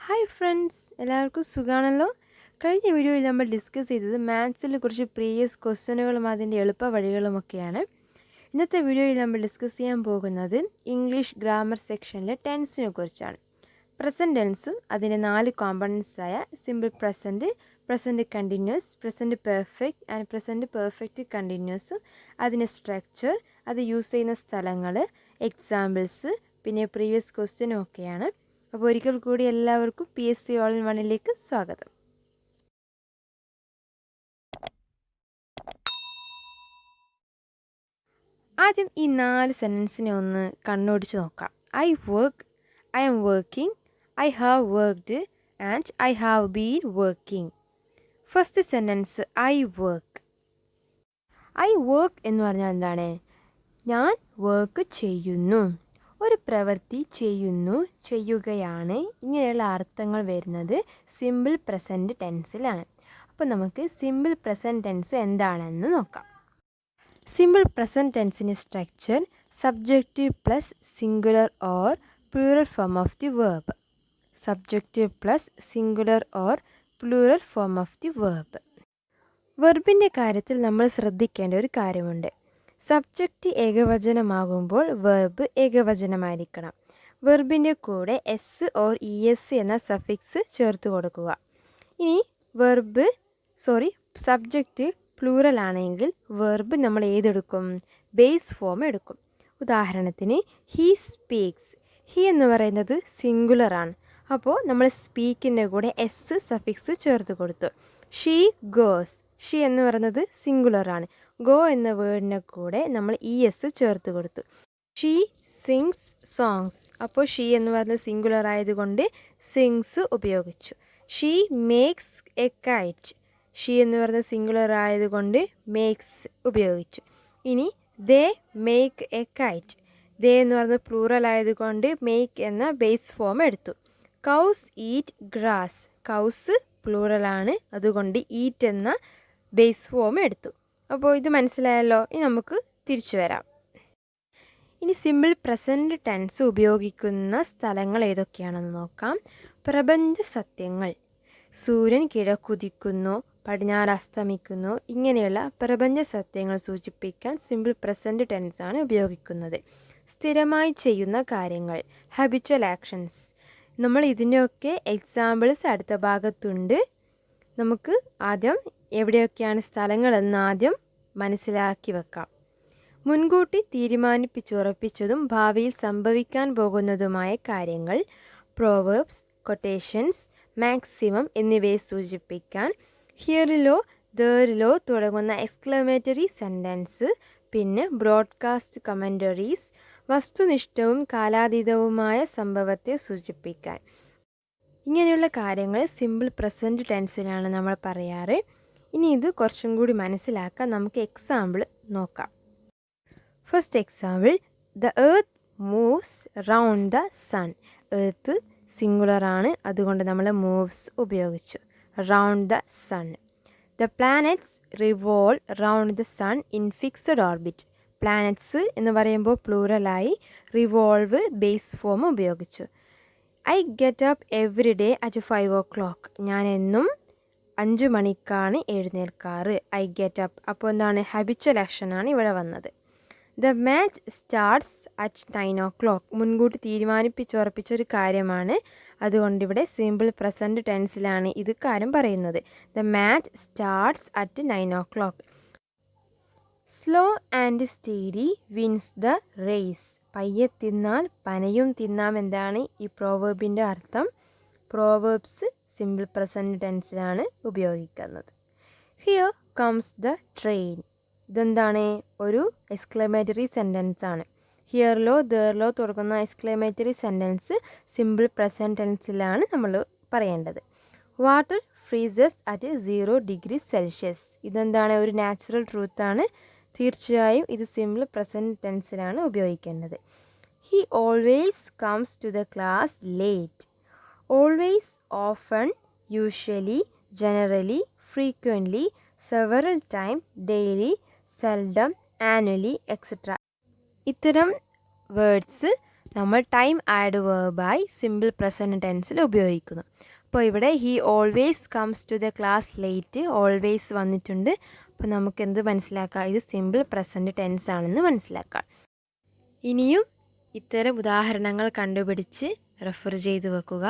Hi friends, എല്ലാവർക്കും സുഖമാണല്ലോ. കഴിഞ്ഞ വീഡിയോയിൽ നമ്മൾ ഡിസ്കസ് ചെയ്തത് മാത്സിൽ കുറച്ച് പ്രീവിയസ് ക്വസ്റ്റ്യനുകളും അതിൻ്റെ എളുപ്പ വഴികളുമൊക്കെയാണ്. ഇന്നത്തെ വീഡിയോയിൽ നമ്മൾ ഡിസ്കസ് ചെയ്യാൻ പോകുന്നത് ഇംഗ്ലീഷ് ഗ്രാമർ സെക്ഷനിലെ ടെൻസിനെ കുറിച്ചാണ്. പ്രസൻറ്റ് ടെൻസും അതിൻ്റെ 4 കോമ്പണൻസായ simple present, present continuous, present perfect and present perfect കണ്ടിന്യൂസും അതിൻ്റെ സ്ട്രക്ചർ, അത് യൂസ് ചെയ്യുന്ന സ്ഥലങ്ങൾ, എക്സാമ്പിൾസ്, പിന്നെ പ്രീവിയസ് ക്വസ്റ്റ്യനും ഒക്കെയാണ്. അപ്പോൾ ഒരിക്കൽ കൂടി എല്ലാവർക്കും PSC ഓൾ ഇൻ വണ്ണിലേക്ക് സ്വാഗതം. ആദ്യം ഈ 4 സെൻറ്റൻസിനെ ഒന്ന് കണ്ണോടിച്ച് നോക്കാം. I work, I am working, I have worked and I have been working. First sentence I work. I work എന്ന് പറഞ്ഞാൽ എന്താണ്? ഞാൻ വർക്ക് ചെയ്യുന്നു, ഒരു പ്രവൃത്തി ചെയ്യുന്നു, ചെയ്യുകയാണ്. ഇങ്ങനെയുള്ള അർത്ഥങ്ങൾ വരുന്നത് സിമ്പിൾ പ്രസൻറ്റ് ടെൻസിലാണ്. അപ്പോൾ നമുക്ക് സിമ്പിൾ പ്രസൻറ്റ് ടെൻസ് എന്താണെന്ന് നോക്കാം. സിമ്പിൾ പ്രസൻറ്റ് ടെൻസിൻ്റെ structure subjective plus singular or plural form of the verb. Subjective plus singular or plural form of the verb. വെർബിൻ്റെ കാര്യത്തിൽ നമ്മൾ ശ്രദ്ധിക്കേണ്ട ഒരു കാര്യമുണ്ട്. Subject ഏകവചനമാകുമ്പോൾ verb ഏകവചനമായിരിക്കണം. വെർബിൻ്റെ കൂടെ എസ് ഓർ ES എന്ന സഫിക്സ് ചേർത്ത് കൊടുക്കുക. ഇനി സബ്ജക്റ്റ് പ്ലൂറൽ ആണെങ്കിൽ വെർബ് നമ്മൾ ഏതെടുക്കും? ബേസ് ഫോം എടുക്കും. ഉദാഹരണത്തിന് ഹീ സ്പീക്സ്. ഹി എന്ന് പറയുന്നത് സിംഗുലറാണ്, അപ്പോൾ നമ്മൾ സ്പീക്കിൻ്റെ കൂടെ എസ് സഫിക്സ് ചേർത്ത് കൊടുത്തു. She goes. ഷീ എന്ന് പറയുന്നത് സിംഗുലറാണ്, ഗോ എന്ന വേർഡിൻ്റെ കൂടെ നമ്മൾ ES ചേർത്ത് കൊടുത്തു. She sings songs. അപ്പോൾ ഷീ എന്ന് പറയുന്നത് സിംഗുലർ ആയതുകൊണ്ട് സിങ്സ് ഉപയോഗിച്ചു. She makes A KITE. She എന്ന് പറയുന്നത് സിംഗുലർ ആയതുകൊണ്ട് മേക്സ് ഉപയോഗിച്ചു. ഇനി ദേ മേക്ക് എ കൈറ്റ്. ദേ എന്ന് പറയുന്നത് പ്ലൂറൽ ആയതുകൊണ്ട് മേക്ക് എന്ന ബേസ് ഫോം എടുത്തു. Cows eat grass. കൗസ് പ്ലൂറലാണ്, അതുകൊണ്ട് ഈറ്റ് എന്ന ബേസ് ഫോം എടുത്തു. അപ്പോൾ ഇത് മനസ്സിലായല്ലോ. ഇനി നമുക്ക് തിരിച്ചു വരാം. ഇനി സിമ്പിൾ പ്രസൻറ്റ് ടെൻസ് ഉപയോഗിക്കുന്ന സ്ഥലങ്ങൾ ഏതൊക്കെയാണെന്ന് നോക്കാം. പ്രപഞ്ച സത്യങ്ങൾ. സൂര്യൻ കിഴക്കുദിക്കുന്നു, പടിഞ്ഞാറ് അസ്തമിക്കുന്നു, ഇങ്ങനെയുള്ള പ്രപഞ്ച സത്യങ്ങൾ സൂചിപ്പിക്കാൻ സിമ്പിൾ പ്രസൻറ്റ് ടെൻസാണ് ഉപയോഗിക്കുന്നത്. സ്ഥിരമായി ചെയ്യുന്ന കാര്യങ്ങൾ, ഹാബിച്വൽ ആക്ഷൻസ്. നമ്മൾ ഇതിൻ്റെയൊക്കെ എക്സാമ്പിൾസ് അടുത്ത ഭാഗത്തുണ്ട്. നമുക്ക് ആദ്യം എവിടെയൊക്കെയാണ് സ്ഥലങ്ങളെന്ന് ആദ്യം മനസ്സിലാക്കി വെക്കാം. മുൻകൂട്ടി തീരുമാനിപ്പിച്ചുറപ്പിച്ചതും ഭാവിയിൽ സംഭവിക്കാൻ പോകുന്നതുമായ കാര്യങ്ങൾ, പ്രോവേർബ്സ്, കൊട്ടേഷൻസ്, മാക്സിമം എന്നിവയെ സൂചിപ്പിക്കാൻ ഹിയറിലോ ദറിലോ തുടങ്ങുന്ന എക്സ്ക്ലമേറ്ററി സെൻറ്റൻസ്, പിന്നെ ബ്രോഡ്കാസ്റ്റ് കമൻ്ററീസ്, വസ്തുനിഷ്ഠവും കാലാതീതവുമായ സംഭവത്തെ സൂചിപ്പിക്കാൻ. ഇങ്ങനെയുള്ള കാര്യങ്ങൾ സിമ്പിൾ പ്രസൻറ്റ് ടെൻസിലാണ് നമ്മൾ പറയാറ്. ഇനി ഇത് കുറച്ചും കൂടി മനസ്സിലാക്കാൻ നമുക്ക് എക്സാമ്പിൾ നോക്കാം. First example, the earth moves round the sun. Earth സിംഗുലറാണ്, അതുകൊണ്ട് നമ്മൾ മൂവ്സ് ഉപയോഗിച്ചു. Round the sun. The planets revolve round the sun in fixed orbit. Planets എന്ന് പറയുമ്പോൾ പ്ലൂറലായി, റിവോൾവ് ബേസ് ഫോം ഉപയോഗിച്ചു. I get up every day at 5 o'clock. ഞാൻ എന്നും 5 മണിക്കാണ് എഴുന്നേൽക്കാറ്. I get up. അപ്പോൾ എന്താണ്? ഹാബിച്വൽ ആക്ഷനാണ് ഇവിടെ വന്നത്. The match starts at 9 o'clock. മുൻകൂട്ടി തീരുമാനിപ്പിച്ചുറപ്പിച്ചൊരു കാര്യമാണ്, അതുകൊണ്ട് ഇവിടെ സിമ്പിൾ പ്രസൻറ്റ് ടെൻസിലാണ് ഇത് കാര്യം പറയുന്നത്. The match starts at 9 o'clock. Slow and study wins the race. പയ്യെ തിന്നാൽ പനയും തിന്നാം. എന്താണ് ഈ പ്രോവേർബിൻ്റെ അർത്ഥം? പ്രോവേർബ്സ് സിമ്പിൾ പ്രസൻറ്റ് ടെൻസിലാണ് ഉപയോഗിക്കുന്നത്. Here comes the train. ഇതെന്താണ്? ഒരു എക്സ്ക്ലമേറ്ററി സെൻറ്റൻസ് ആണ്. ഹിയറിലോ ദറിലോ തുടങ്ങുന്ന എക്സ്ക്ലമേറ്ററി സെൻറ്റൻസ് സിമ്പിൾ പ്രസൻറ്റ് ടെൻസിലാണ് നമ്മൾ പറയേണ്ടത്. Water freezes at 0 degrees Celsius. ഇതെന്താണ്? ഒരു നാച്ചുറൽ ട്രൂത്താണ്. തീർച്ചയായും ഇത് സിമ്പിൾ പ്രസൻറ്റ് ടെൻസിലാണ് ഉപയോഗിക്കേണ്ടത്. He always comes to the class late. Always, often, usually, generally, frequently, several time, daily, seldom, annually, etcetera. ഇത്തരം വേർഡ്സ് നമ്മൾ ടൈം ആഡ് വേർബായി സിമ്പിൾ പ്രസൻറ്റ് ടെൻസിൽ ഉപയോഗിക്കുന്നു. അപ്പോൾ ഇവിടെ he always comes to the class late, always വന്നിട്ടുണ്ട്. അപ്പോൾ നമുക്ക് എന്ത് മനസ്സിലാക്കാം? ഇത് സിമ്പിൾ പ്രസൻറ്റ് ടെൻസ് ആണെന്ന് മനസ്സിലാക്കാം. ഇനിയും ഇത്തരം ഉദാഹരണങ്ങൾ കണ്ടുപിടിച്ച് റെഫർ ചെയ്ത് വെക്കുക.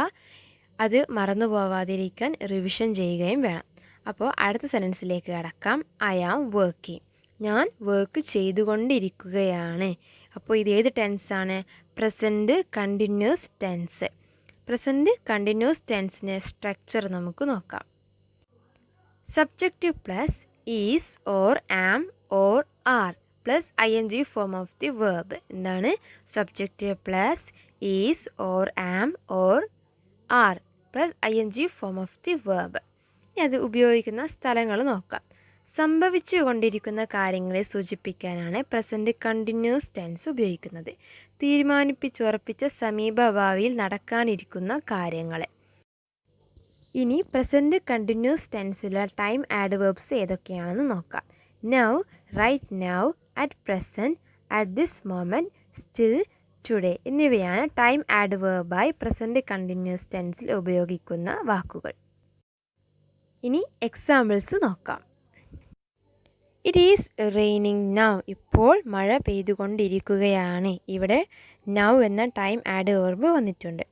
അത് മറന്നു പോവാതിരിക്കാൻ റിവിഷൻ ചെയ്യുകയും വേണം. അപ്പോൾ അടുത്ത സെൻറ്റൻസിലേക്ക് കടക്കാം. I am working. ഞാൻ വർക്ക് ചെയ്തുകൊണ്ടിരിക്കുകയാണ്. അപ്പോൾ ഇത് ഏത് ടെൻസാണ്? Present continuous tense. Present continuous ടെൻസിൻ്റെ സ്ട്രക്ചർ നമുക്ക് നോക്കാം. Subject plus is or am or are plus ING form of the verb. എന്താണ്? Subject plus is or am or are plus ING form of the verb. ഇനി അത് ഉപയോഗിക്കുന്ന സ്ഥലങ്ങൾ നോക്കാം. സംഭവിച്ചു കൊണ്ടിരിക്കുന്ന കാര്യങ്ങളെ സൂചിപ്പിക്കാനാണ് പ്രസൻറ്റ് കണ്ടിന്യൂസ് ടെൻസ് ഉപയോഗിക്കുന്നത്. തീരുമാനിപ്പിച്ചുറപ്പിച്ച സമീപഭാവിയിൽ നടക്കാനിരിക്കുന്ന കാര്യങ്ങളെ. ഇനി പ്രസൻറ്റ് കണ്ടിന്യൂസ് ടെൻസിലുള്ള ടൈം ആഡ് വേർബ്സ് ഏതൊക്കെയാണെന്ന് നോക്കാം. Now, right now, at present, at this moment, still, today എന്നിവയാണ് ടൈം ആഡ് വേർബായി പ്രസൻറ്റ് കണ്ടിന്യൂസ് ടെൻസിൽ ഉപയോഗിക്കുന്ന വാക്കുകൾ. ഇനി എക്സാമ്പിൾസ് നോക്കാം. It is raining now. ഇപ്പോൾ മഴ പെയ്തുകൊണ്ടിരിക്കുകയാണ്. ഇവിടെ നൗ എന്ന ടൈം ആഡ് വേർബ് വന്നിട്ടുണ്ട്.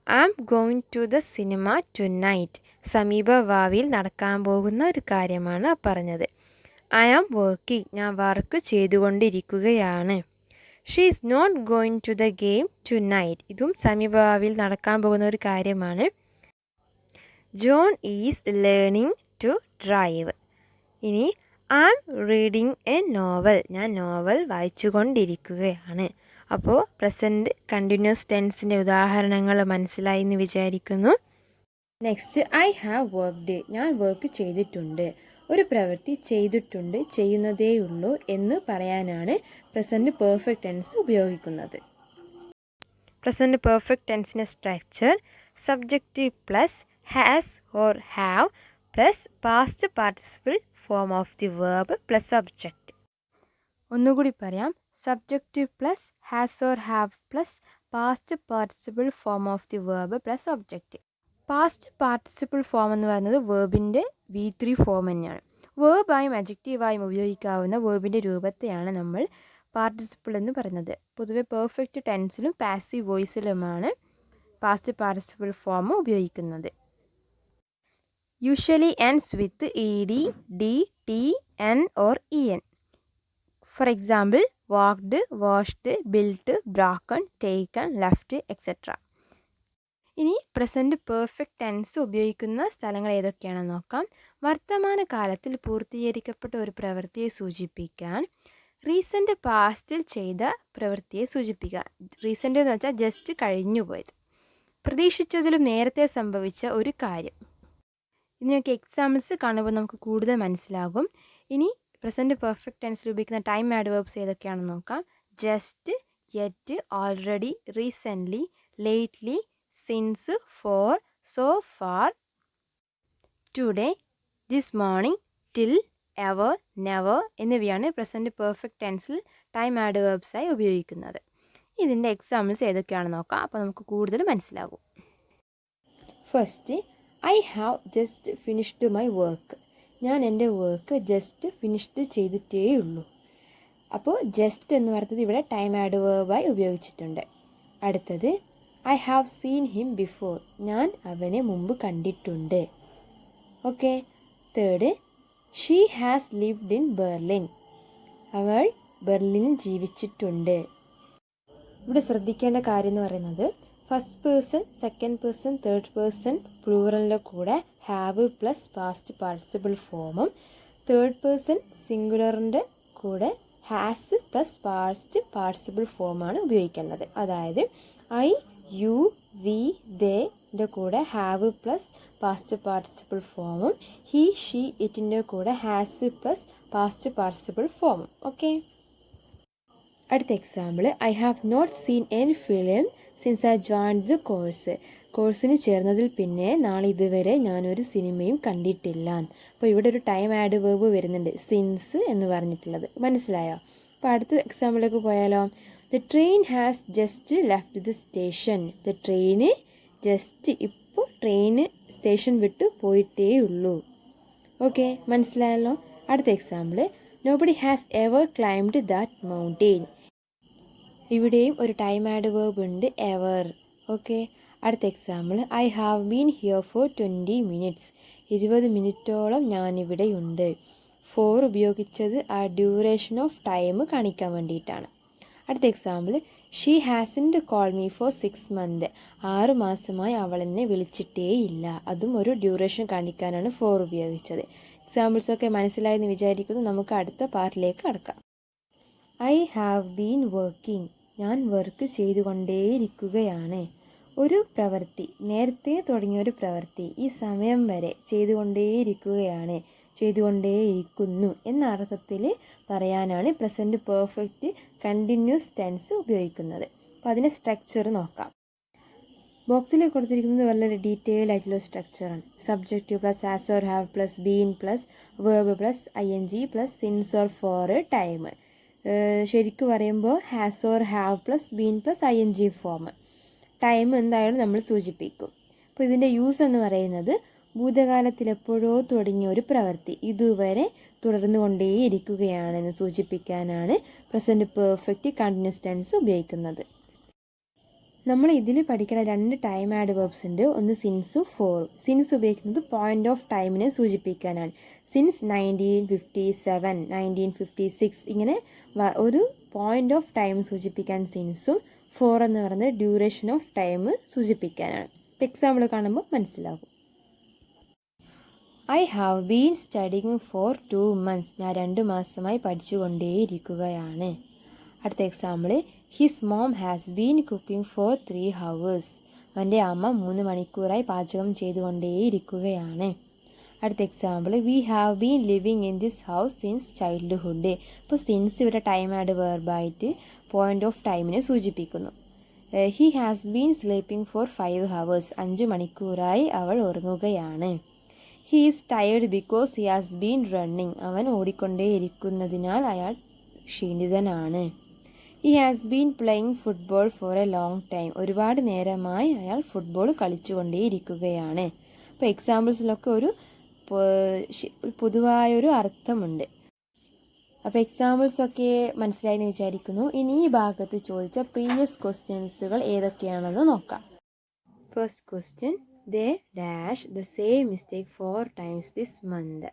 I am going to the cinema tonight. സമീപഭാവിയിൽ നടക്കാൻ പോകുന്ന ഒരു കാര്യമാണ് പറഞ്ഞത്. I am working. ഞാൻ വർക്ക് ചെയ്തുകൊണ്ടിരിക്കുകയാണ്. She is not going to the game tonight. ഇതും സമീപഭാവിയിൽ നടക്കാൻ പോകുന്ന ഒരു കാര്യമാണ്. John is learning to drive. ഇനി I am reading a novel. ഞാൻ നോവൽ വായിച്ചുകൊണ്ടിരിക്കുകയാണ്. അപ്പോൾ പ്രസൻറ്റ് കണ്ടിന്യൂസ് ടെൻസിൻ്റെ ഉദാഹരണങ്ങൾ മനസ്സിലായി എന്ന് വിചാരിക്കുന്നു. Next, I have worked. ഞാൻ വർക്ക് ചെയ്തിട്ടുണ്ട്. ഒരു പ്രവൃത്തി ചെയ്തിട്ടുണ്ട്, ചെയ്യുന്നതേയുള്ളൂ എന്ന് പറയാനാണ് പ്രസൻറ്റ് പെർഫെക്റ്റ് ടെൻസ് ഉപയോഗിക്കുന്നത്. പ്രസൻറ്റ് പെർഫെക്റ്റ് ടെൻസിൻ്റെ structure subject plus has or have plus past participle form of the verb plus object. ഒന്നുകൂടി പറയാം. Subject plus has or have plus past participle form of the verb plus object. Past participle form എന്ന് പറയുന്നത് വേർബിൻ്റെ V3 form തന്നെയാണ്. വേർബായും അഡ്ജക്റ്റീവായും ഉപയോഗിക്കാവുന്ന വേർബിൻ്റെ രൂപത്തെയാണ് നമ്മൾ participle എന്ന് പറയുന്നത്. പൊതുവെ പെർഫെക്റ്റ് ടെൻസിലും പാസീവ് വോയിസിലുമാണ് പാസ്റ്റ് പാർട്ടിസിപ്പിൾ ഫോം ഉപയോഗിക്കുന്നത്. Usually ends with ED, D, T, N or EN. For example, walked, washed, built, broken, taken, left etcetera. ഇനി പ്രസൻറ്റ് പെർഫെക്റ്റ് ടെൻസ് ഉപയോഗിക്കുന്ന സ്ഥലങ്ങൾ ഏതൊക്കെയാണെന്ന് നോക്കാം. വർത്തമാനകാലത്തിൽ പൂർത്തീകരിക്കപ്പെട്ട ഒരു പ്രവൃത്തിയെ സൂചിപ്പിക്കാൻ റീസെൻ്റ് പാസ്റ്റിൽ ചെയ്ത പ്രവൃത്തിയെ സൂചിപ്പിക്കുക. റീസെൻ്റ് എന്ന് വെച്ചാൽ ജസ്റ്റ് കഴിഞ്ഞു പോയത്. പ്രതീക്ഷിച്ചതിലും നേരത്തെ സംഭവിച്ച ഒരു കാര്യം. ഇതിനൊക്കെ എക്സാമ്പിൾസ് കാണുമ്പോൾ നമുക്ക് കൂടുതൽ മനസ്സിലാകും. ഇനി പ്രസൻറ്റ് പെർഫെക്റ്റ് ടെൻസിൽ ഉപയോഗിക്കുന്ന ടൈം ആഡ് വേർബ്സ് ഏതൊക്കെയാണെന്ന് നോക്കാം. Just, yet, already, recently, lately, since, for, so far, today, this morning, till, ever, never എന്നിവയാണ് പ്രസൻറ്റ് പെർഫെക്റ്റ് ടെൻസിൽ ടൈം ആഡ് വേർബ്സായി ഉപയോഗിക്കുന്നത്. ഇതിൻ്റെ എക്സാമ്പിൾസ് ഏതൊക്കെയാണെന്ന് നോക്കാം. അപ്പോൾ നമുക്ക് കൂടുതൽ മനസ്സിലാകും. First, I have just finished my work. ഞാൻ എൻ്റെ വർക്ക് ജസ്റ്റ് ഫിനിഷ്ഡ് ചെയ്തിട്ടേയുള്ളൂ. അപ്പോൾ ജസ്റ്റ് എന്ന് പറയുന്നത് ഇവിടെ ടൈം ആഡ് വേർബായി ഉപയോഗിച്ചിട്ടുണ്ട്. അടുത്തത്, I have seen him before. ഞാൻ അവനെ മുമ്പ് കണ്ടിട്ടുണ്ട്. Okay. Third, she has lived in Berlin. അവൾ ബെർലിനിൽ ജീവിച്ചിട്ടുണ്ട്. ഇവിടെ ശ്രദ്ധിക്കേണ്ട കാര്യം എന്ന് പറയുന്നത് first person, second person, third person പ്ലൂറലിൻ്റെ കൂടെ ഹാവ് പ്ലസ് പാസ്റ്റ് പാർട്ടിസിപ്പിൾ ഫോമും തേർഡ് പേഴ്സൺ സിംഗുലറിൻ്റെ കൂടെ ഹാസ് പ്ലസ് പാസ്റ്റ് പാർട്ടിസിപ്പിൾ ഫോമാണ് ഉപയോഗിക്കേണ്ടത്. അതായത് ഐ, യു, വി, ദേൻ്റെ കൂടെ ഹാവ് പ്ലസ് പാസ്റ്റ് പാർട്ടിസിപ്പിൾ ഫോമും ഹി, ഷീ, ഇറ്റിൻ്റെ കൂടെ ഹാസ് പ്ലസ് പാസ്റ്റ് പാർട്ടിസിപ്പിൾ ഫോമും. ഓക്കെ. അടുത്ത example, I have not seen any film since I joined the course. കോഴ്സിന് ചേർന്നതിൽ പിന്നെ നാളെ ഇതുവരെ ഞാനൊരു സിനിമയും കണ്ടിട്ടില്ല. അപ്പോൾ ഇവിടെ ഒരു ടൈം ആഡ് വേർബ് വരുന്നുണ്ട്, സിൻസ് എന്ന് പറഞ്ഞിട്ടുള്ളത്. മനസ്സിലായോ? അപ്പോൾ അടുത്ത എക്സാമ്പിളിലേക്ക് പോയാലോ. The the train has just left the station. The train just ഇപ്പോൾ ട്രെയിന് സ്റ്റേഷൻ വിട്ട് പോയിട്ടേ ഉള്ളൂ. ഓക്കെ, മനസ്സിലായല്ലോ. അടുത്ത example, nobody has ever climbed that mountain. ഇവിടെയും ഒരു ടൈം ആഡ് വേർബ് ഉണ്ട്, എവർ. ഓക്കെ, അടുത്ത example, I have been here for 20 minutes. 20 മിനിറ്റോളം ഞാനിവിടെയുണ്ട്. ഫോർ ഉപയോഗിച്ചത് ആ ഡ്യൂറേഷൻ ഓഫ് ടൈം കാണിക്കാൻ വേണ്ടിയിട്ടാണ്. അടുത്ത example, she hasn't call me for 6 month. 6 മാസമായി അവൾ എന്നെ വിളിച്ചിട്ടേയില്ല. അതും ഒരു ഡ്യൂറേഷൻ കാണിക്കാനാണ് ഫോർ ഉപയോഗിച്ചത്. എക്സാമ്പിൾസൊക്കെ മനസ്സിലായെന്ന് വിചാരിക്കുന്നു. നമുക്ക് അടുത്ത പാർട്ടിലേക്ക് കടക്കാം. I have been working. ഞാൻ വർക്ക് ചെയ്തുകൊണ്ടേയിരിക്കുകയാണ്. ഒരു പ്രവൃത്തി, നേരത്തെ തുടങ്ങിയ ഒരു പ്രവൃത്തി ഈ സമയം വരെ ചെയ്തുകൊണ്ടേയിരിക്കുകയാണ്, ചെയ്തുകൊണ്ടേയിരിക്കുന്നു എന്ന അർത്ഥത്തിൽ പറയാനാണ് പ്രസൻറ്റ് പെർഫെക്റ്റ് കണ്ടിന്യൂസ് ടെൻസ് ഉപയോഗിക്കുന്നത്. അപ്പോൾ അതിൻ്റെ സ്ട്രക്ചർ നോക്കാം. ബോക്സിൽ കൊടുത്തിരിക്കുന്നത് വളരെ ഡീറ്റെയിൽ ആയിട്ടുള്ള സ്ട്രക്ചറാണ്. Subject plus has or have plus been plus verb plus ING plus since or for time. ശരിക്കും പറയുമ്പോൾ has or have plus been plus ING form. Time എന്തായാലും നമ്മൾ സൂചിപ്പിക്കും. അപ്പോൾ ഇതിൻ്റെ യൂസ് എന്ന് പറയുന്നത് ഭൂതകാലത്തിൽ എപ്പോഴോ തുടങ്ങിയ ഒരു പ്രവൃത്തി ഇതുവരെ തുടർന്നു കൊണ്ടേയിരിക്കുകയാണെന്ന് സൂചിപ്പിക്കാനാണ് പ്രസൻറ്റ് പെർഫെക്റ്റ് കണ്ടിന്യൂസ് ടെൻസ് ഉപയോഗിക്കുന്നത്. നമ്മൾ ഇതിൽ പഠിക്കുന്ന 2 ടൈം ആഡ് വേർബ്സ് ഉണ്ട്. ഒന്ന് സിൻസും ഫോറും. സിൻസ് ഉപയോഗിക്കുന്നത് പോയിൻ്റ് ഓഫ് ടൈമിനെ സൂചിപ്പിക്കാനാണ്. സിൻസ് 1957, 1956 ഇങ്ങനെ ഒരു പോയിൻ്റ് ഓഫ് ടൈം സൂചിപ്പിക്കാൻ സിൻസും, ഫോർ എന്ന് പറയുന്നത് ഡ്യൂറേഷൻ ഓഫ് ടൈം സൂചിപ്പിക്കാനാണ്. ഇപ്പോൾ എക്സാമ്പിൾ കാണുമ്പോൾ മനസ്സിലാകും. I have been studying for 2 months. ഞാൻ 2 മാസമായി പഠിച്ചുകൊണ്ടേയിരിക്കുകയാണ്. അടുത്ത example, his mom has been cooking for 3 hours. അവൻ്റെ അമ്മ 3 മണിക്കൂറായി പാചകം ചെയ്തുകൊണ്ടേയിരിക്കുകയാണ്. അടുത്ത എക്സാമ്പിൾ, we have been living in this house since childhood. ഇപ്പോൾ സിൻസ് ഇവിടെ ടൈം ആഡ് വേർബായിട്ട് പോയിൻ്റ് ഓഫ് ടൈമിനെ സൂചിപ്പിക്കുന്നു. He has been sleeping for 5 hours. 5 മണിക്കൂറായി അവൾ ഉറങ്ങുകയാണ്. He is tired because he has been running. അവൻ ഓടിക്കൊണ്ടേയിരിക്കുന്നതിനാൽ അയാൾ ക്ഷീണിതനാണ്. He has been playing football for a long time. ഒരുപാട് നേരമായി അയാൾ ഫുട്ബോൾ കളിച്ചുകൊണ്ടേയിരിക്കുകയാണ്. അപ്പോൾ എക്സാമ്പിൾസിലൊക്കെ ഒരു പൊതുവായൊരു അർത്ഥമുണ്ട്. അപ്പോൾ എക്സാമ്പിൾസൊക്കെ മനസ്സിലായെന്ന് വിചാരിക്കുന്നു. ഇനി ഈ ഭാഗത്ത് ചോദിച്ച പ്രീവിയസ് ക്വസ്റ്റ്യൻസുകൾ ഏതൊക്കെയാണെന്ന് നോക്കാം. First question, they dash the same mistake 4 times this month.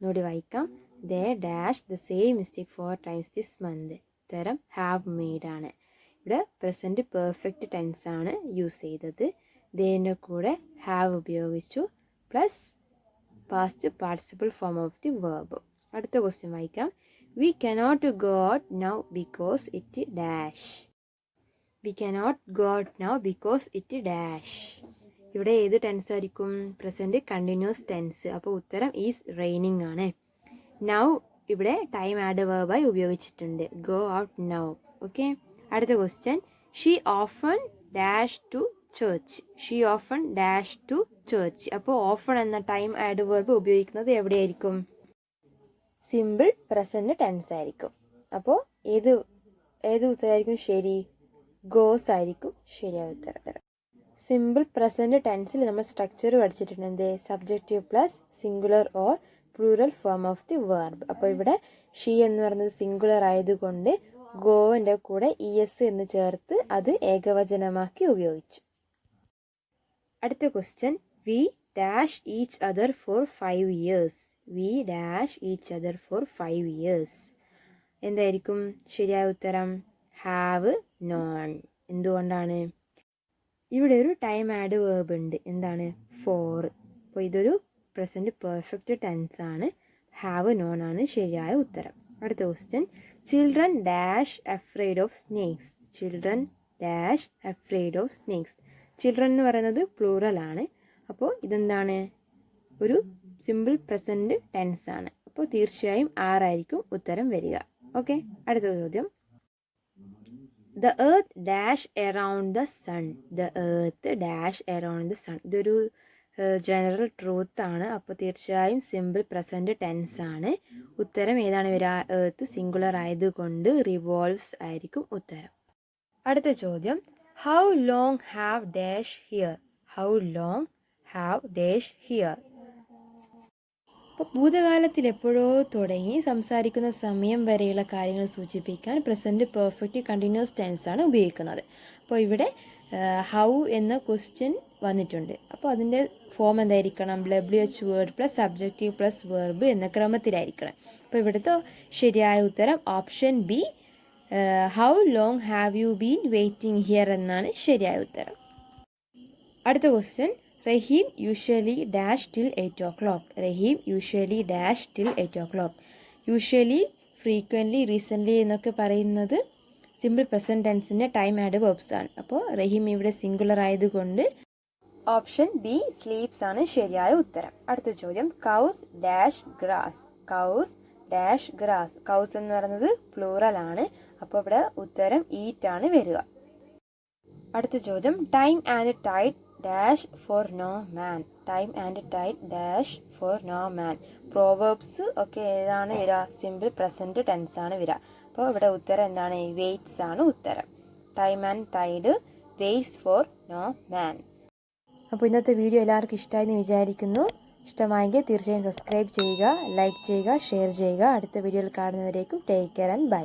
നോടി വായിക്കാം. They dash the same mistake 4 times this month. ഉത്തരം ഹാവ് മെയ്ഡ് ആണ്. ഇവിടെ പ്രസൻറ്റ് പെർഫെക്റ്റ് ടെൻസ് ആണ് യൂസ് ചെയ്തത്. ദേൻ്റെ കൂടെ ഹാവ് ഉപയോഗിച്ചു plus past participle form of the verb. അടുത്ത ക്വസ്റ്റ്യൻ വായിക്കാം. We cannot go out now because it dash. We cannot go out now because it dash. ഇവിടെ ഏത് ടെൻസ് ആയിരിക്കും? Present continuous tense. അപ്പോൾ ഉത്തരം ഈസ് റെയിനിങ് ആണ്. Now ഇവിടെ time ആഡ് വേർബായി ഉപയോഗിച്ചിട്ടുണ്ട്. Go out now. ഓക്കെ, അടുത്ത question, she often dash to church. She often dash to church. അപ്പോൾ ഓഫൺ എന്ന ടൈം ആഡ് വേർബ് ഉപയോഗിക്കുന്നത് എവിടെയായിരിക്കും? സിമ്പിൾ പ്രസൻറ്റ് ടെൻസ് ആയിരിക്കും. അപ്പോൾ ഏത് ഉത്തരമായിരിക്കും ശരി? ഗോസ് ആയിരിക്കും ശരിയായ ഉത്തരം. സിമ്പിൾ പ്രസൻറ്റ് ടെൻസിൽ നമ്മൾ സ്ട്രക്ചർ പഠിച്ചിട്ടുണ്ട്. എന്ത്? Subjective plus singular or plural form of the verb. അപ്പോൾ ഇവിടെ ഷീ എന്ന് പറയുന്നത് സിംഗുലർ ആയതുകൊണ്ട് ഗോവിൻ്റെ കൂടെ ES എന്ന് ചേർത്ത് അത് ഏകവചനമാക്കി ഉപയോഗിച്ചു. അടുത്ത question, we dash each other for 5 years. We dash each other for 5 years. എന്തായിരിക്കും ശരിയായ ഉത്തരം? Have known. എന്തുകൊണ്ടാണ്? ഇവിടെ ഒരു ടൈം ആഡ് വേർബ് ഉണ്ട്. എന്താണ്? ഫോർ. അപ്പോൾ ഇതൊരു പ്രസൻറ്റ് പെർഫെക്റ്റ് ടെൻസ് ആണ്. ഹാവ് നോൺ ആണ് ശരിയായ ഉത്തരം. അടുത്ത question, children dash afraid of snakes. Children dash afraid of snakes. Children എന്ന് പറയുന്നത് പ്ലൂറൽ ആണ്. അപ്പോൾ ഇതെന്താണ്? ഒരു സിമ്പിൾ പ്രസൻറ്റ് ടെൻസ് ആണ്. അപ്പോൾ തീർച്ചയായും ആറായിരിക്കും ഉത്തരം വരിക. ഓക്കെ, അടുത്ത ചോദ്യം, the earth dash around the sun. The earth dash around the sun. ഇതൊരു ജനറൽ ട്രൂത്ത് ആണ്. അപ്പോൾ തീർച്ചയായും സിമ്പിൾ പ്രസൻറ്റ് ടെൻസ് ആണ്. ഉത്തരം ഏതാണ് വരിക? എർത്ത് സിംഗുലർ ആയതുകൊണ്ട് റിവോൾവ്സ് ആയിരിക്കും ഉത്തരം. അടുത്ത ചോദ്യം, how long have dash here? How long have dash here? അപ്പോൾ ഭൂതകാലത്തിൽ എപ്പോഴോ തുടങ്ങി സംസാരിക്കുന്ന സമയം വരെയുള്ള കാര്യങ്ങൾ സൂചിപ്പിക്കാൻ പ്രസൻറ്റ് പെർഫെക്റ്റ് കണ്ടിന്യൂസ് ടെൻസ് ആണ് ഉപയോഗിക്കുന്നത്. അപ്പോൾ ഇവിടെ ഹൗ എന്ന ക്വസ്റ്റ്യൻ വന്നിട്ടുണ്ട്. അപ്പോൾ അതിൻ്റെ ഫോം എന്തായിരിക്കണം? WH word plus subjective plus verb എന്ന ക്രമത്തിലായിരിക്കണം. അപ്പോൾ ഇവിടുത്തെ ശരിയായ ഉത്തരം option B, how long have you been waiting here എന്നാണ് ശരിയായ ഉത്തരം. അടുത്ത question, Rahim usually dash till 8 o'clock. Rahim usually dash till 8 o'clock. Usually, frequently, recently എന്നൊക്കെ പറയുന്നത് സിമ്പിൾ പ്രസൻറ്റ് ടെൻസിൻ്റെ ടൈം ആഡ് വെർബ്സ് ആണ്. അപ്പോൾ റഹീം ഇവിടെ സിംഗുലർ ആയതുകൊണ്ട് ഓപ്ഷൻ ബി സ്ലീപ്സ് ആണ് ശരിയായ ഉത്തരം. അടുത്ത ചോദ്യം, cows dash grass. Cows dash grass. Cows എന്ന് പറയുന്നത് പ്ലൂറൽ ആണ്. അപ്പോൾ ഇവിടെ ഉത്തരം ഈറ്റ് ആണ് വരിക. അടുത്ത ചോദ്യം, time and tide dash for no man. Time and tide dash for no man. Proverbs ഒക്കെ ഏതാണ് വരിക? സിമ്പിൾ പ്രസൻറ്റ് ടെൻസ് ആണ് വരിക. അപ്പോൾ ഇവിടെ ഉത്തരം എന്താണ്? വെയിറ്റ്സ് ആണ് ഉത്തരം. Time and tide waits for no man. അപ്പോൾ ഇന്നത്തെ വീഡിയോ എല്ലാവർക്കും ഇഷ്ടമായെന്ന് വിചാരിക്കുന്നു. ഇഷ്ടമായെങ്കിൽ തീർച്ചയായും സബ്സ്ക്രൈബ് ചെയ്യുക, ലൈക്ക് ചെയ്യുക, ഷെയർ ചെയ്യുക. അടുത്ത വീഡിയോയിൽ കാണുന്നവരേക്കും ടേക്ക് കെയർ ആൻഡ് ബൈ.